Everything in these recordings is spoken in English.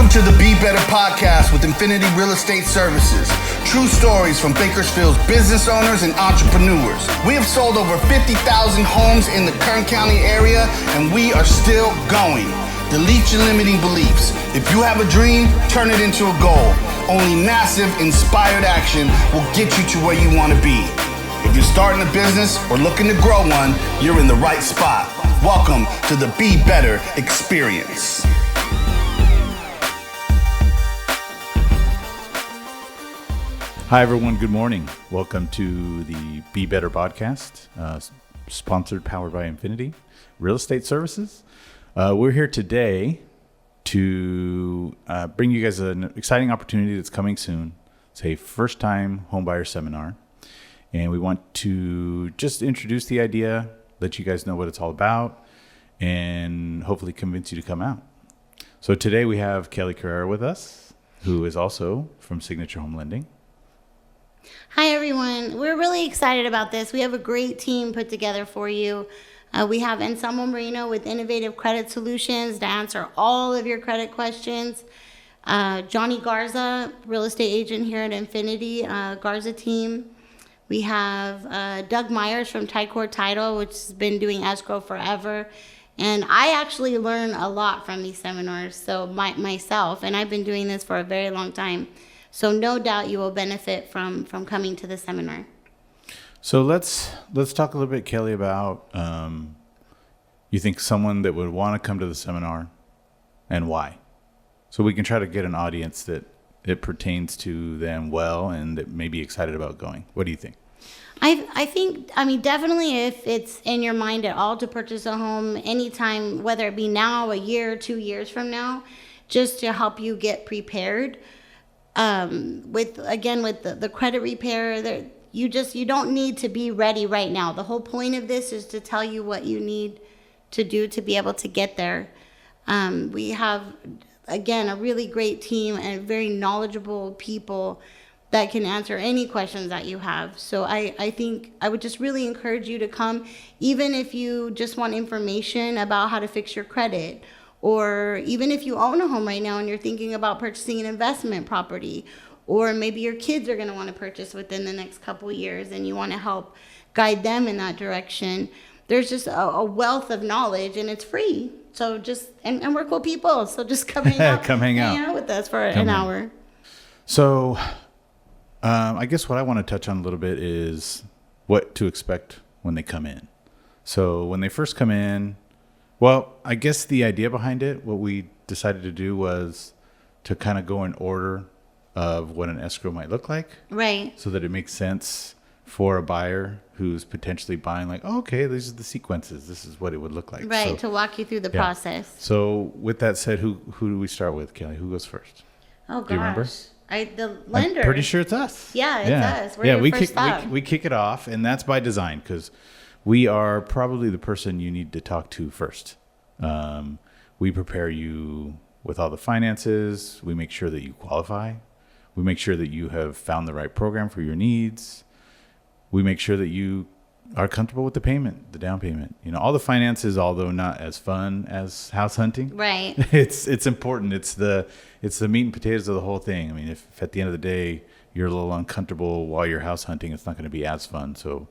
Welcome to the Be Better podcast with Infinity Real Estate Services. True stories from Bakersfield's business owners and entrepreneurs. We have sold over 50,000 homes in the Kern County area, and we are still going. Delete your limiting beliefs. If you have a dream, turn it into a goal. Only massive, inspired action will get you to where you want to be. If you're starting a business or looking to grow one, you're in the right spot. Welcome to the Be Better experience. Hi, everyone. Good morning. Welcome to the Be Better podcast, powered by Infinity Real Estate Services. We're here today to bring you guys an exciting opportunity that's coming soon. It's a first-time homebuyer seminar, and we want to just introduce the idea, let you guys know what it's all about, and hopefully convince you to come out. So today we have Kelly Carrera with us, who is also from Signature Home Lending. Hi, everyone. We're really excited about this. We have a great team put together for you. We have Anselmo Marino with innovative credit solutions to answer all of your credit questions. Johnny Garza, real estate agent here at Infinity, Garza team. We have Doug Myers from Tycor Title, which has been doing escrow forever. And I actually learn a lot from these seminars, so myself, and I've been doing this for a very long time. So no doubt you will benefit from coming to the seminar. So let's talk a little bit, Kelly, about you think someone that would want to come to the seminar and why. So we can try to get an audience that it pertains to them well and that may be excited about going. What do you think? I think, definitely if it's in your mind at all to purchase a home anytime, whether it be now, a year, 2 years from now, just to help you get prepared. With the credit repair, you don't need to be ready right now. The whole point of this is to tell you what you need to do to be able to get there. We have, again, a really great team and very knowledgeable people that can answer any questions that you have. So I think I would just really encourage you to come, even if you just want information about how to fix your credit. Or even if you own a home right now and you're thinking about purchasing an investment property, or maybe your kids are going to want to purchase within the next couple years and you want to help guide them in that direction. There's just a wealth of knowledge and it's free. So just, and we're cool people. So just come hang out. Hang out with us for an hour. So I guess what I want to touch on a little bit is what to expect when they come in. So when they first come in, well, I guess the idea behind it, what we decided to do was to kind of go in order of what an escrow might look like. Right. So that it makes sense for a buyer who's potentially buying like, oh, okay, these are the sequences. This is what it would look like. Right, so, to walk you through the process. So with that said, who do we start with, Kelly? Who goes first? Oh, gosh. Do you remember? The lender. I'm pretty sure it's us. Yeah, it's us. We're your first stop. We kick it off, and that's by design because we are probably the person you need to talk to first. We prepare you with all the finances. We make sure that you qualify. We make sure that you have found the right program for your needs. We make sure that you are comfortable with the payment, the down payment. You know, all the finances, although not as fun as house hunting. Right. It's important. It's the meat and potatoes of the whole thing. I mean, if at the end of the day you're a little uncomfortable while you're house hunting, it's not going to be as fun. So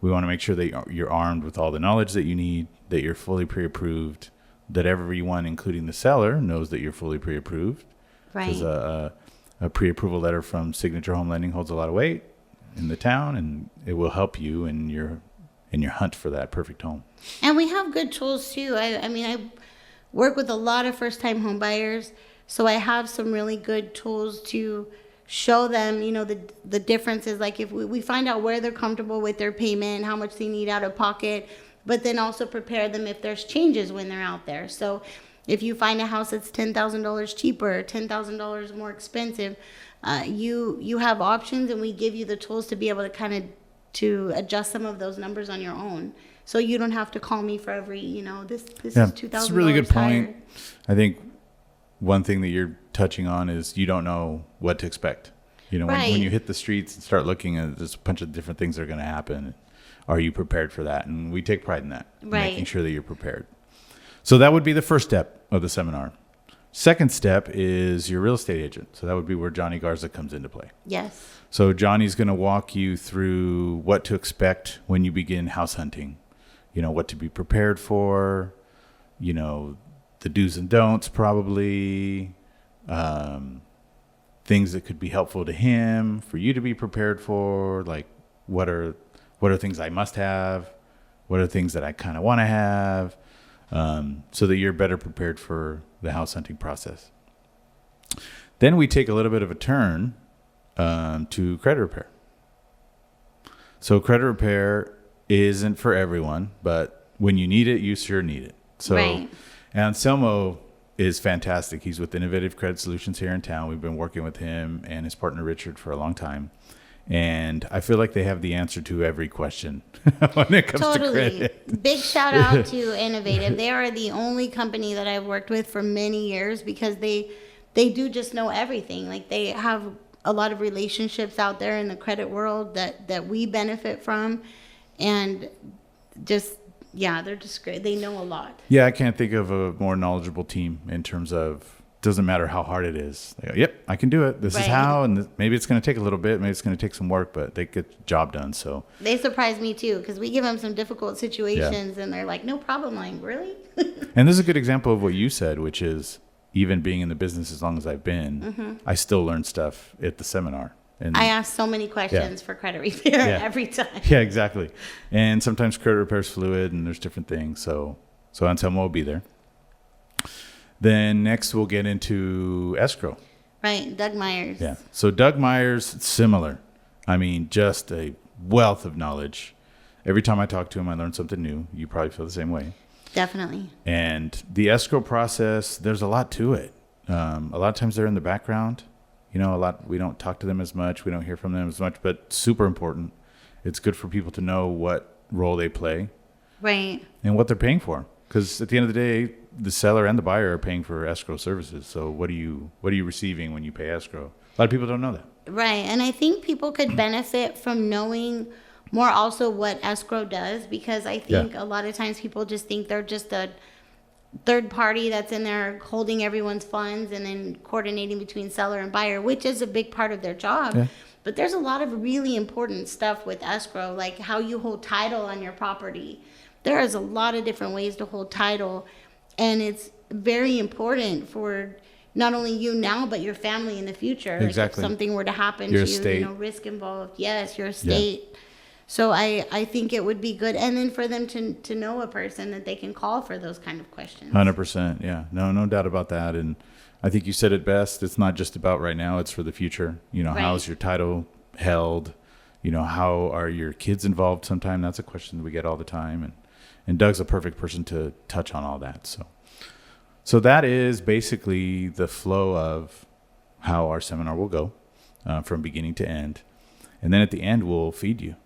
we want to make sure that you're armed with all the knowledge that you need, that you're fully pre-approved, that everyone, including the seller, knows that you're fully pre-approved. Right. Because a pre-approval letter from Signature Home Lending holds a lot of weight in the town, and it will help you in your hunt for that perfect home. And we have good tools too. I work with a lot of first-time home buyers, so I have some really good tools to show them, the differences. Like if we find out where they're comfortable with their payment, how much they need out of pocket, but then also prepare them if there's changes when they're out there. So if you find a house that's $10,000 cheaper, $10,000 more expensive, you have options, and we give you the tools to be able to to adjust some of those numbers on your own. So you don't have to call me for every, this is $2,000. That's a really good higher. point. I think one thing that you're touching on is you don't know what to expect. Right. When you hit the streets and start looking at, there's a bunch of different things that are going to happen. Are you prepared for that? And we take pride in that, right. Making sure that you're prepared. So that would be the first step of the seminar. Second step is your real estate agent. So that would be where Johnny Garza comes into play. Yes. So Johnny's going to walk you through what to expect when you begin house hunting. You know, what to be prepared for, you know, the do's and don'ts probably, things that could be helpful to him, for you to be prepared for, like what are things I must have, what are things that I kind of want to have, so that you're better prepared for the house hunting process. Then we take a little bit of a turn to credit repair. So credit repair isn't for everyone, but when you need it, you sure need it. So, right. And Anselmo is fantastic. He's with Innovative Credit Solutions here in town. We've been working with him and his partner Richard for a long time. And I feel like they have the answer to every question when it comes to credit. Big shout out to Innovative. They are the only company that I've worked with for many years because they do just know everything. Like they have a lot of relationships out there in the credit world that we benefit from. And just, yeah, they're just great. They know a lot. Yeah, I can't think of a more knowledgeable team in terms of, doesn't matter how hard it is. They go, yep, I can do it. This is how, and maybe it's going to take a little bit, maybe it's going to take some work, but they get the job done. So they surprise me too, because we give them some difficult situations, and they're like, "No problem." Like, really? And this is a good example of what you said, which is even being in the business as long as I've been, I still learn stuff at the seminar. And I ask so many questions for credit repair every time. Yeah, exactly. And sometimes credit repair is fluid, and there's different things. So Anselmo will be there. Then next we'll get into escrow. Right, Doug Myers. Yeah. So Doug Myers, similar. I mean, just a wealth of knowledge. Every time I talk to him, I learn something new. You probably feel the same way. Definitely. And the escrow process, there's a lot to it. A lot of times they're in the background. You know, we don't talk to them as much. We don't hear from them as much, but super important. It's good for people to know what role they play. Right. And what they're paying for. Because at the end of the day, the seller and the buyer are paying for escrow services. So what are you receiving when you pay escrow? A lot of people don't know that. Right. And I think people could benefit from knowing more also what escrow does, because I think a lot of times people just think they're just a third party that's in there holding everyone's funds and then coordinating between seller and buyer, which is a big part of their job. Yeah. But there's a lot of really important stuff with escrow, like how you hold title on your property. There is a lot of different ways to hold title, and it's very important for not only you now, but your family in the future. Exactly. Like if something were to happen your to you, estate. you know, risk involved. Yes, your estate. Yeah. So I think it would be good. And then for them to know a person that they can call for those kind of questions. 100%. Yeah. No doubt about that. And I think you said it best. It's not just about right now. It's for the future. You know, how's your title held? You know, how are your kids involved sometime? That's a question that we get all the time. And Doug's a perfect person to touch on all that. So that is basically the flow of how our seminar will go from beginning to end. And then at the end, we'll feed you.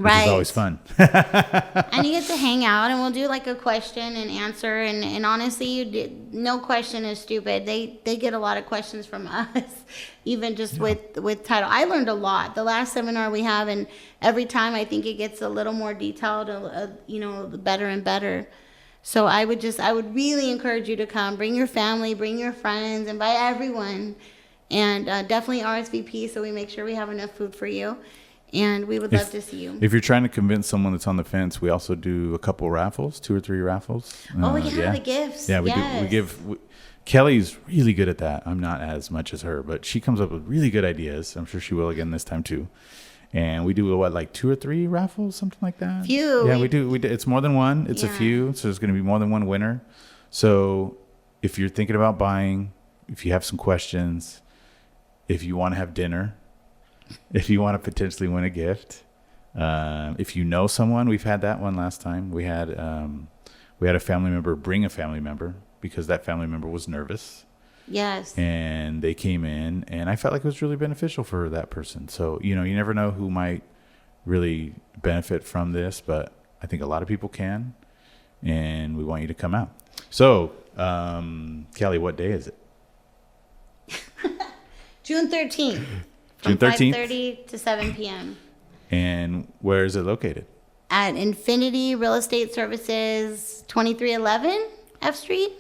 Which is always fun. And you get to hang out, and we'll do like a question and answer. And honestly, no question is stupid. They get a lot of questions from us, even just with title. I learned a lot. The last seminar we have, and every time I think it gets a little more detailed, you know, better and better. So I would really encourage you to come. Bring your family, bring your friends, invite everyone. And definitely RSVP so we make sure we have enough food for you. And we would love to see you. If you're trying to convince someone that's on the fence, we also do a couple raffles, 2 or 3 raffles. The gifts. Yeah, we do. Kelly's really good at that. I'm not as much as her, but she comes up with really good ideas. I'm sure she will again this time too. And we do like 2 or 3 raffles, something like that. Few. Yeah, we do. It's more than one. It's a few, so there's going to be more than one winner. So if you're thinking about buying, if you have some questions, if you want to have dinner, if you want to potentially win a gift, if you know someone, we've had that one last time. We had a family member bring a family member because that family member was nervous. Yes. And they came in, and I felt like it was really beneficial for that person. So, you know, you never know who might really benefit from this, but I think a lot of people can, and we want you to come out. So, Kelly, what day is it? June 13th. June 13th? 5:30 to 7 p.m. And where is it located? At Infinity Real Estate Services, 2311 F Street.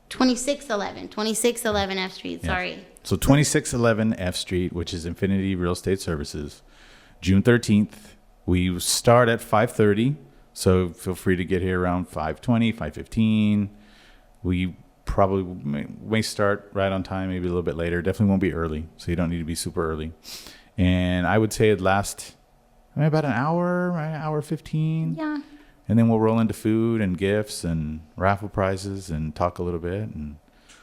2611 F Street. Sorry. So 2611 F Street, which is Infinity Real Estate Services, June 13th. We start at 5:30, so feel free to get here around 5:20, 5:15. We probably may start right on time, maybe a little bit later. Definitely won't be early, so you don't need to be super early. And I would say it lasts about an hour 15. Yeah. And then we'll roll into food and gifts and raffle prizes and talk a little bit. And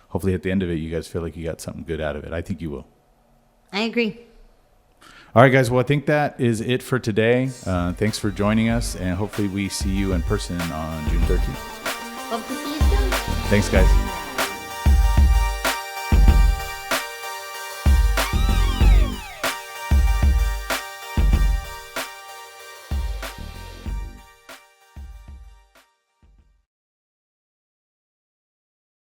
hopefully at the end of it, you guys feel like you got something good out of it. I think you will. I agree. All right, guys. Well, I think that is it for today. Thanks for joining us. And hopefully we see you in person on June 13th. Hope to see you soon. Thanks, guys.